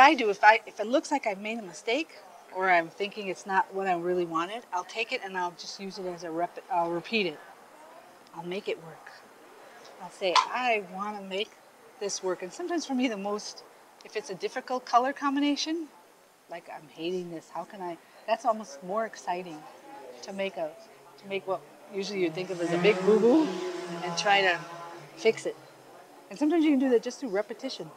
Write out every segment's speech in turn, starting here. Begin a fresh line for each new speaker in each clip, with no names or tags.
I do, if it looks like I've made a mistake, or I'm thinking it's not what I really wanted, I'll take it and I'll just use it as I'll repeat it. I'll make it work. I'll say, I want to make this work. And sometimes for me, if it's a difficult color combination, like I'm hating this, how can I, that's almost more exciting to make what usually you think of as a big boo-boo and try to fix it. And sometimes you can do that just through repetition.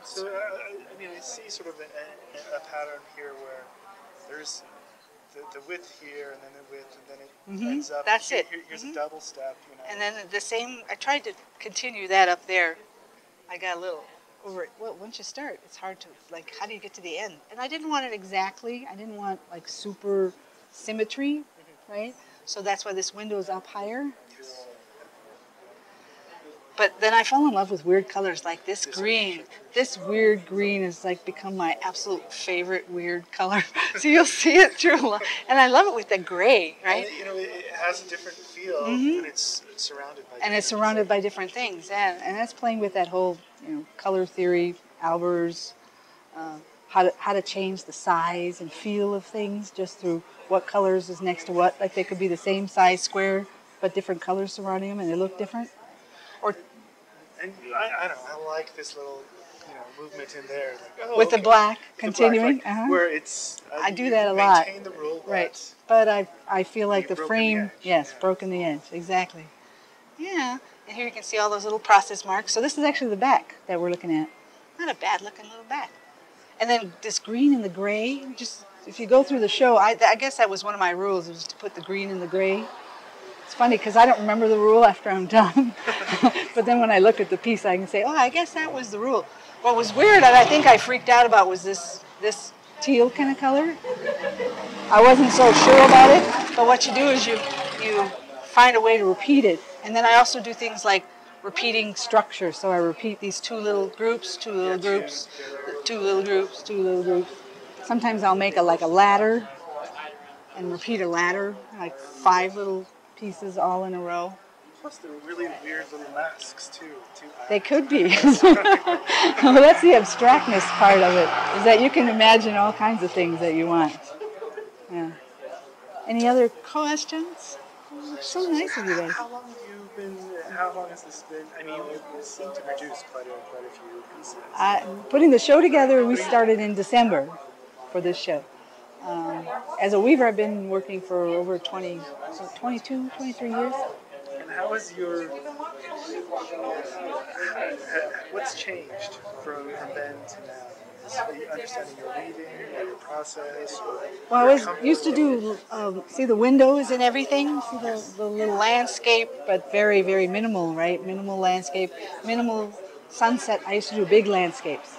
So, I mean, I see sort of a pattern here where there's the width here, and then the width, and then it ends up.
That's it.
Here's a double step, you know.
And then the same, I tried to continue that up there. I got a little over it. Well, once you start, it's hard to, like, how do you get to the end? And I didn't want it exactly. I didn't want, like, super symmetry, right? So that's why this window is up higher. But then I fell in love with weird colors like this green. This weird green has like become my absolute favorite weird color. So you'll see it through a lot. And I love it with the gray, right?
And, you know, it has a different feel when it's surrounded by
and it's surrounded by different things. And that's playing with that whole, you know, color theory, Albers, how to change the size and feel of things just through what colors is next to what. Like they could be the same size square, but different colors surrounding them and they look different.
And I don't know, I like this little, you know, movement in there. Like,
with the black continuing.
The black, like, where it's...
I do that a lot.
Maintain the rule,
right. But I feel like the frame, broken the edge, exactly. Yeah, and here you can see all those little process marks. So this is actually the back that we're looking at. Not a bad looking little back. And then this green and the gray, just, if you go through the show, I guess that was one of my rules, was to put the green and the gray. It's funny because I don't remember the rule after I'm done. But then when I look at the piece, I can say, oh, I guess that was the rule. What was weird and I think I freaked out about was this teal kind of color. I wasn't so sure about it, but what you do is you find a way to repeat it. And then I also do things like repeating structure. So I repeat these two little groups, two little groups, two little groups, two little groups. Sometimes I'll make like a ladder and repeat a ladder, like 5 little pieces all in a row.
Plus they're really weird little masks too.
They could be. Well, that's the abstractness part of it, is that you can imagine all kinds of things that you want. Yeah. Any other questions? It's so nice of you guys.
How long has this been? I mean, you seem to produce quite a few pieces.
Putting the show together, we started in December for this show. As a weaver, I've been working for over 22, 23 years.
And how is what's changed from then to now? Understanding your weaving, your process?
Well, I used to do, see the windows and everything, see the little landscape, but very, very minimal, right? Minimal landscape, minimal sunset. I used to do big landscapes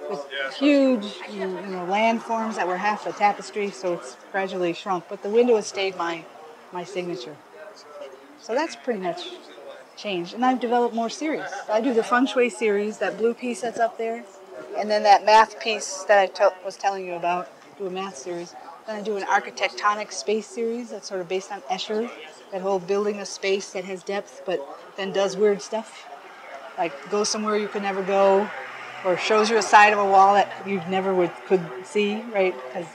with huge, landforms that were half a tapestry, so it's gradually shrunk. But the window has stayed my signature. So that's pretty much changed. And I've developed more series. I do the feng shui series, that blue piece that's up there, and then that math piece that I was telling you about, do a math series. Then I do an architectonic space series that's sort of based on Escher, that whole building a space that has depth but then does weird stuff, like go somewhere you could never go, or shows you a side of a wall that you never could see, right? Because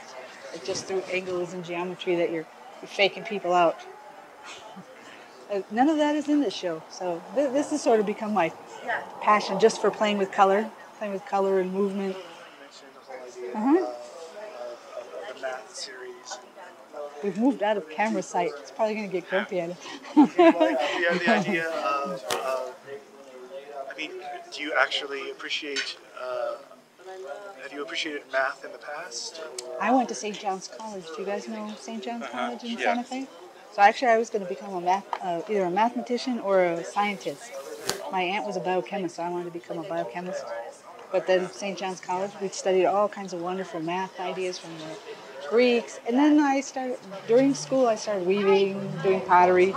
it's just through angles and geometry that you're faking people out. None of that is in this show, so this has sort of become my passion, just for playing with color and movement.
You mentioned the whole idea of the math series.
We've moved out of camera sight. It's probably going to get grumpy at it.
The idea of I mean, do you actually appreciate, have you appreciated math in the past?
I went to St. John's College. Do you guys know St. John's College in Santa Fe? So actually I was going to become either a mathematician or a scientist. My aunt was a biochemist, so I wanted to become a biochemist. But then St. John's College, we studied all kinds of wonderful math ideas from the Greeks. And then during school I started weaving, doing pottery.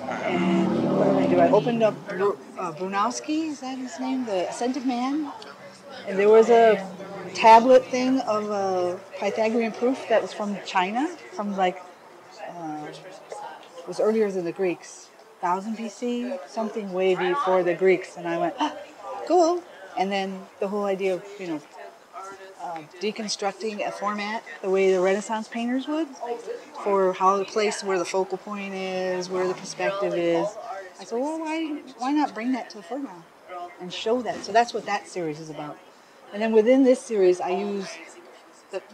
And what did I do? I opened up Brunowski, is that his name? The Ascended Man. And there was a tablet thing of a Pythagorean proof that was from China, from like, it was earlier than the Greeks, 1000 BC, something way before the Greeks. And I went, cool. And then the whole idea of, deconstructing a format the way the Renaissance painters would, for how the place where the focal point is, where the perspective is. I said, well, why not bring that to the foreground and show that? So that's what that series is about. And then within this series, I use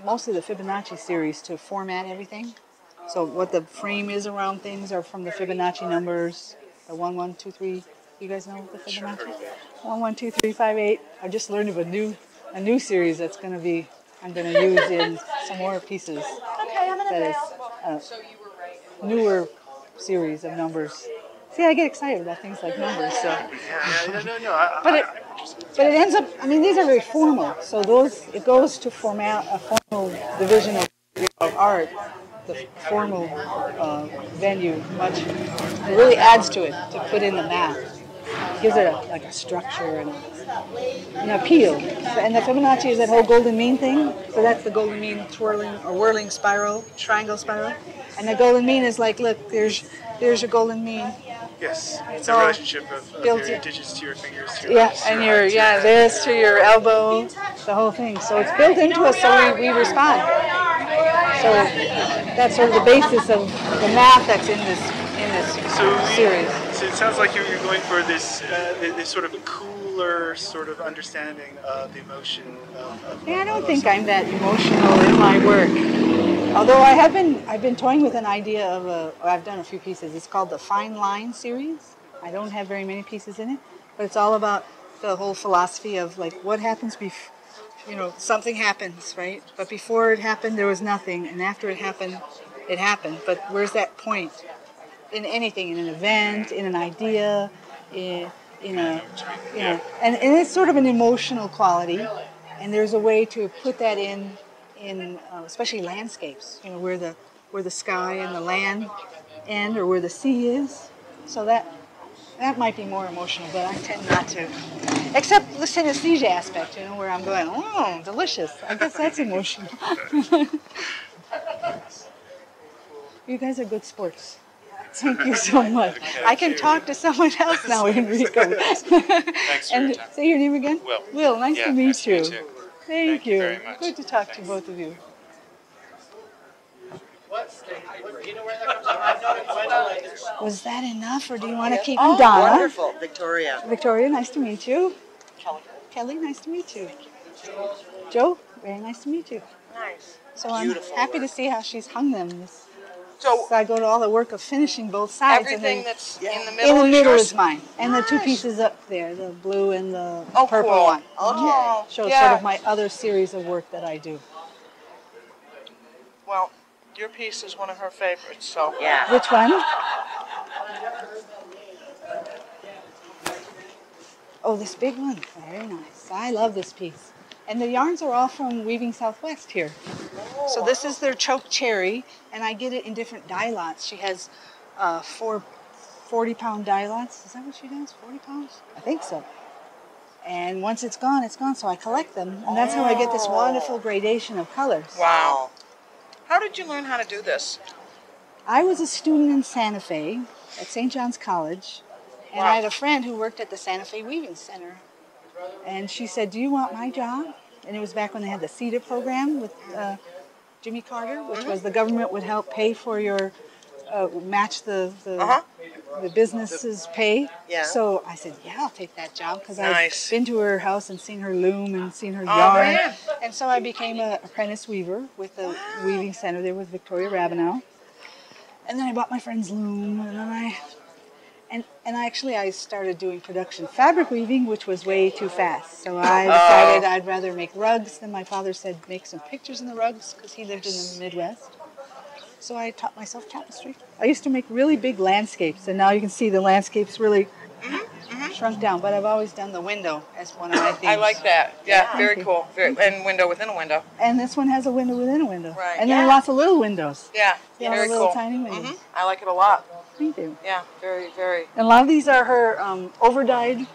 mostly the Fibonacci series to format everything. So what the frame is around things are from the Fibonacci numbers, the 1, 1, 2, 3. You guys know the Fibonacci? 1, 1, 2, 3, 5, 8. I just learned of a new series that's going to be, I'm going to use in some more pieces. That is a newer series of numbers. See, I get excited about things like numbers. So.
No.
But it ends up, these are very formal. So it goes to format a formal division of art, the formal venue. It really adds to it to put in the math. It gives it a structure and an appeal. And the Fibonacci is that whole golden mean thing. So that's the golden mean twirling or whirling spiral, triangle spiral. And the golden mean is like, look, there's your golden mean.
Yes, it's a relationship of your digits to your fingers. To your
and this to your elbow, the whole thing. So it's built into us so we respond. So that's sort of the basis of the math that's in this series.
So it sounds like you're going for this sort of cooler sort of understanding of the emotion.
I don't think I'm that emotional in my work. Although I've been toying with an idea of I've done a few pieces. It's called the Fine Line series. I don't have very many pieces in it, but it's all about the whole philosophy of like what happens something happens, right? But before it happened, there was nothing, and after it happened, it happened. But where's that point in anything, in an event, in an idea, and it's sort of an emotional quality, and there's a way to put that in especially landscapes, where the sky and the land end, or where the sea is. So that might be more emotional, but I tend not to. Except the synesthesia aspect, where I'm going, oh, delicious. I guess that's emotional. You guys are good sports. Thank you so much. I can talk to someone else now, Enrico.
Thanks for your time.
Say your name again?
Will.
Will, nice to meet you.
Too.
Thank you.
Very much.
Good to talk to both of you. Was that enough, or do you want to keep me, Donna?
Wonderful. Victoria.
Victoria, nice to meet you. Kelly, nice to meet you. Joe, very nice to meet you.
Nice.
So I'm happy to see how she's hung them.
So
I go to all the work of finishing both sides.
everything that's in the middle,
in the middle
yours?
is mine. And the two pieces up there, the blue and the
Oh,
purple
cool.
one.
Okay.
Shows
Yeah.
sort of my other series of work that I do.
Well, your piece is one of her favorites, so.
Yeah. Which one? Oh, this big one. Very nice. I love this piece. And the yarns are all from Weaving Southwest here. So this is their choke cherry, and I get it in different dye lots. She has 4 40-pound dye lots. Is that what she does? 40 pounds? I think so. And once it's gone, it's gone. So I collect them, and that's how I get this wonderful gradation of colors.
Wow. How did you learn how to do this?
I was a student in Santa Fe at St. John's College, and I had a friend who worked at the Santa Fe Weaving Center. And she said, do you want my job? And it was back when they had the CETA program with Jimmy Carter, which was the government would help pay for your, match the business's pay.
Yeah.
So I said, yeah, I'll take that job, because
Nice.
I've been to her house and seen her loom and seen her yarn.
man.
And so I became an apprentice weaver with the Weaving Center there with Victoria Ravenel. And then I bought my friend's loom, and then I started doing production fabric weaving, which was way too fast. So I decided I'd rather make rugs. Then my father said make some pictures in the rugs, because he lived in the Midwest. So I taught myself tapestry. I used to make really big landscapes, and now you can see the landscapes really shrunk down. But I've always done the window as one of my themes.
I like that. Yeah, very
you.
cool. And window within a window.
And this one has a window within a window.
Right.
And there are lots of little windows.
Yeah,
Yeah,
very
little
cool.
tiny windows.
I like it a lot.
Thank you.
Yeah, very, very.
And a lot of these are her over-dyed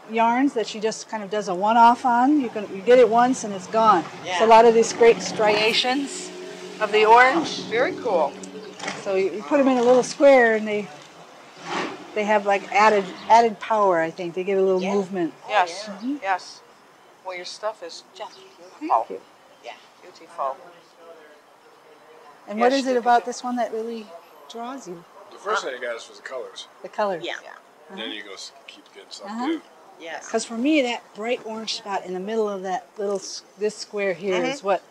yarns that she just kind of does a one-off on. You get it once and it's gone.
Yeah.
So a lot of these great striations of the orange.
Very cool.
So you put them in a little square, and they have like added power. I think they give a little movement.
Yes, yes. Well, your stuff is just
Thank
beautiful.
you.
Yeah, beautiful.
And
Yeah,
what
she
is
did
it
a
about
good-
this one that really draws you?
The first thing I got is for the colors.
The color.
Yeah.
And then you go keep getting stuff
Uh-huh.
new.
Yes.
Because for me, that bright orange spot in the middle of that little this square here is what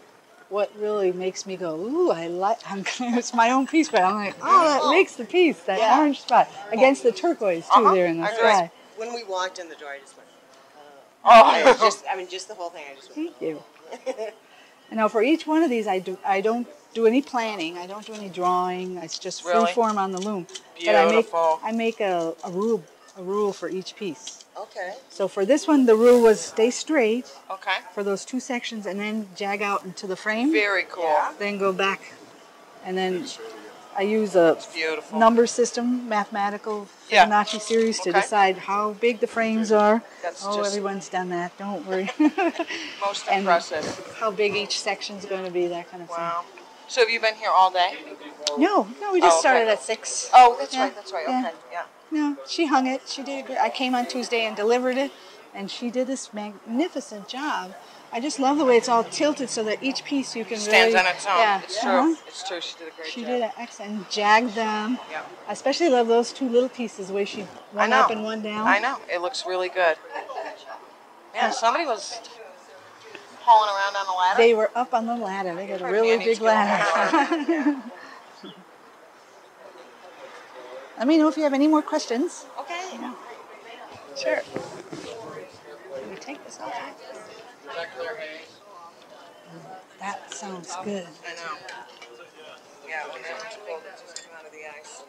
really makes me go, ooh, it's my own piece, but I'm like, oh, that makes the piece, that
Yeah.
orange spot against the turquoise too there in the
I agree.
sky.
When we walked in the door, I just went.
Oh,
Just the whole thing. I just went.
Thank you. And now for each one of these, I don't do any planning. I don't do any drawing. It's just free
Really?
form on the loom.
beautiful.
But I make a rule for each piece.
Okay.
So for this one, the rule was stay straight
Okay.
for those two sections and then jag out into the frame.
Very cool.
Yeah.
Then go back, and then I use a
Beautiful.
number system, mathematical
Yeah.
Fibonacci series to
Okay.
decide how big the frames are.
That's
Oh,
just
everyone's done that. Don't worry.
most
and
impressive.
how big each section's going to be, that kind of
Wow. So have you been here all day?
thing. No, we just
Oh, okay.
started at 6.
Oh, that's
Yeah,
right. That's right.
yeah.
Okay. Yeah.
No, she hung it. She did a great. I came on Tuesday and delivered it, and she did this magnificent job. I just love the way it's all tilted so that each piece you can
Stands
really.
on its own.
Yeah,
It's true.
uh-huh.
It's true. She did a great
She
job.
did an excellent. Jagged them.
Yeah.
I especially love those two little pieces, the way she
I
one
know.
up and one down.
I know. It looks really good. Yeah. Somebody was hauling around on a ladder.
They were up on the ladder. They got a
Pardon
really
me, I need
big
to get on
ladder. Let me know if you have any more questions.
Okay.
Sure. Can we take this off? That sounds good.
I know. Yeah. When that cold, it's just coming out of the ice.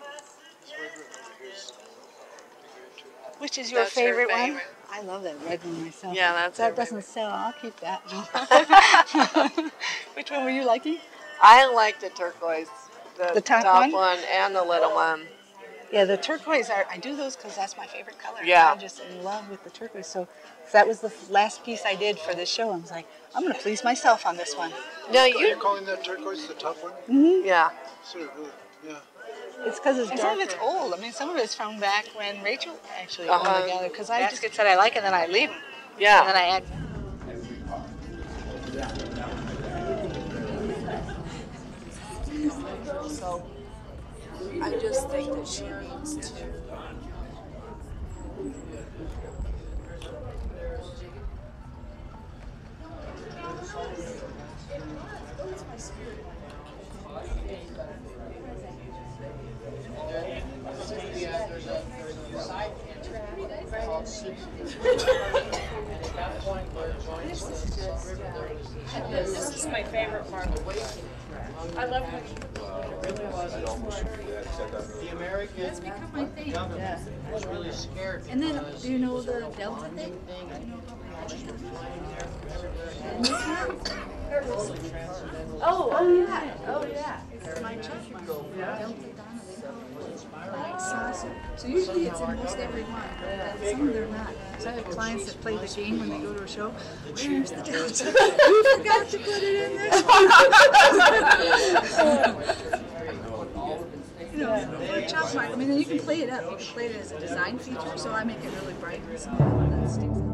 Which is your
That's her
favorite one?
favorite.
I love that red one myself.
Yeah, that's
That
her
doesn't sell. I'll keep that. Which one were you liking?
I like the turquoise,
The top one?
and the little one.
Yeah, the turquoise I do those because that's my favorite color.
Yeah.
I'm just in love with the turquoise. So that was the last piece I did for this show. I was like, I'm going to please myself on this one.
No,
You're
you.
calling that turquoise the top one?
Yeah.
Sort of, yeah.
It's because it's some of it's
darker.
old. I mean, some of it's from back when Rachel actually
Uh-huh.
owned together. Because I just get that I like and then I leave them. And then
Yeah.
I add.
So I just think that she needs to.
This is my favorite part. I love when
It's become my thing. Yeah. I was really scared. And then, do you know the Delta thing? Oh yeah. Oh yeah. It's my checkmark. Delta Donna. So usually it's in most every one, but some of them are not. So I have clients that play the game when they go to a show. Where's the Delta? You forgot to put it in there. You know, for a chop mark, I mean, you can play it up. You can play it as a design feature, so I make it really bright and small. That sticks out.